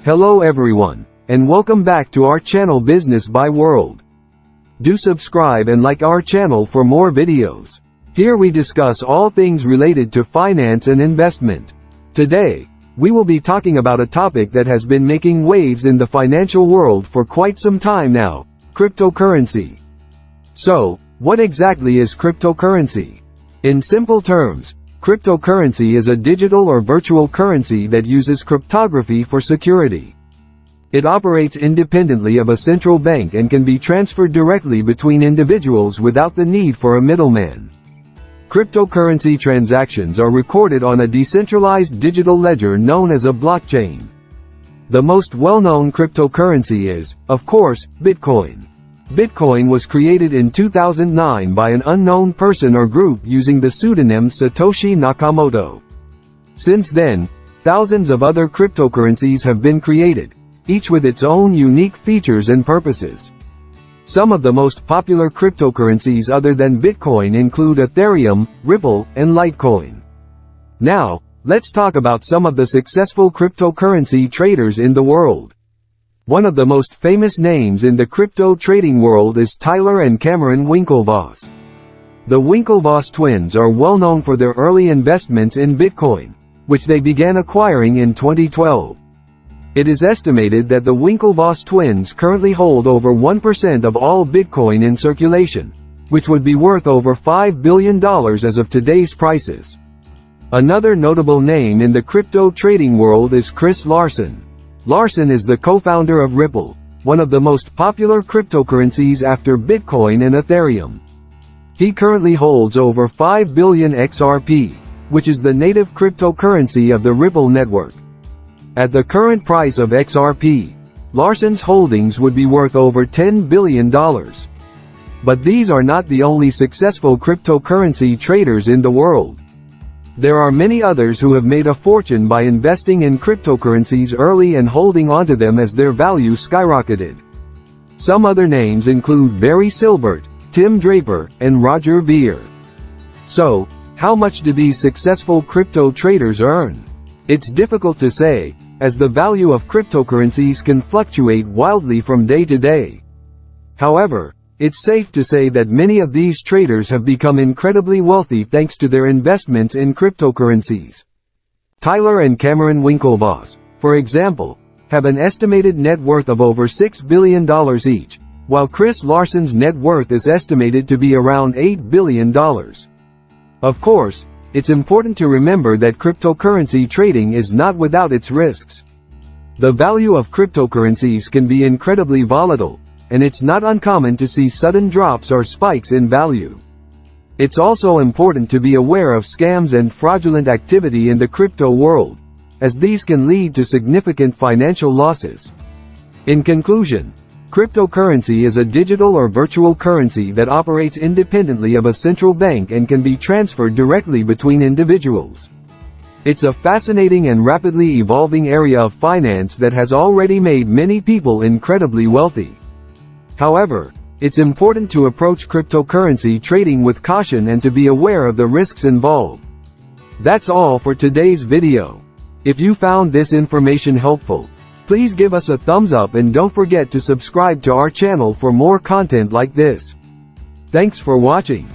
Hello everyone, and welcome back to our channel Business by World. Do subscribe and like our channel for more videos. Here we discuss all things related to finance and investment. Today, we will be talking about a topic that has been making waves in the financial world for quite some time now: cryptocurrency. So, what exactly is cryptocurrency? In simple terms, cryptocurrency is a digital or virtual currency that uses cryptography for security. It operates independently of a central bank and can be transferred directly between individuals without the need for a middleman. Cryptocurrency transactions are recorded on a decentralized digital ledger known as a blockchain. The most well-known cryptocurrency is, of course, Bitcoin. Bitcoin was created in 2009 by an unknown person or group using the pseudonym Satoshi Nakamoto. Since then, thousands of other cryptocurrencies have been created, each with its own unique features and purposes. Some of the most popular cryptocurrencies other than Bitcoin include Ethereum, Ripple, and Litecoin. Now, let's talk about some of the successful cryptocurrency traders in the world. One of the most famous names in the crypto trading world is Tyler and Cameron Winklevoss. The Winklevoss twins are well known for their early investments in Bitcoin, which they began acquiring in 2012. It is estimated that the Winklevoss twins currently hold over 1% of all Bitcoin in circulation, which would be worth over $5 billion as of today's prices. Another notable name in the crypto trading world is Chris Larsen. Larsen is the co-founder of Ripple, one of the most popular cryptocurrencies after Bitcoin and Ethereum. He currently holds over 5 billion XRP, which is the native cryptocurrency of the Ripple network. At the current price of XRP, Larsen's holdings would be worth over $10 billion. But these are not the only successful cryptocurrency traders in the world. There are many others who have made a fortune by investing in cryptocurrencies early and holding onto them as their value skyrocketed. Some other names include Barry Silbert, Tim Draper, and Roger Ver. So, how much do these successful crypto traders earn? It's difficult to say, as the value of cryptocurrencies can fluctuate wildly from day to day. However, it's safe to say that many of these traders have become incredibly wealthy thanks to their investments in cryptocurrencies. Tyler and Cameron Winklevoss, for example, have an estimated net worth of over $6 billion each, while Chris Larsen's net worth is estimated to be around $8 billion. Of course, it's important to remember that cryptocurrency trading is not without its risks. The value of cryptocurrencies can be incredibly volatile, and it's not uncommon to see sudden drops or spikes in value. It's also important to be aware of scams and fraudulent activity in the crypto world, as these can lead to significant financial losses. In conclusion, cryptocurrency is a digital or virtual currency that operates independently of a central bank and can be transferred directly between individuals. It's a fascinating and rapidly evolving area of finance that has already made many people incredibly wealthy. However, it's important to approach cryptocurrency trading with caution and to be aware of the risks involved. That's all for today's video. If you found this information helpful, please give us a thumbs up and don't forget to subscribe to our channel for more content like this. Thanks for watching.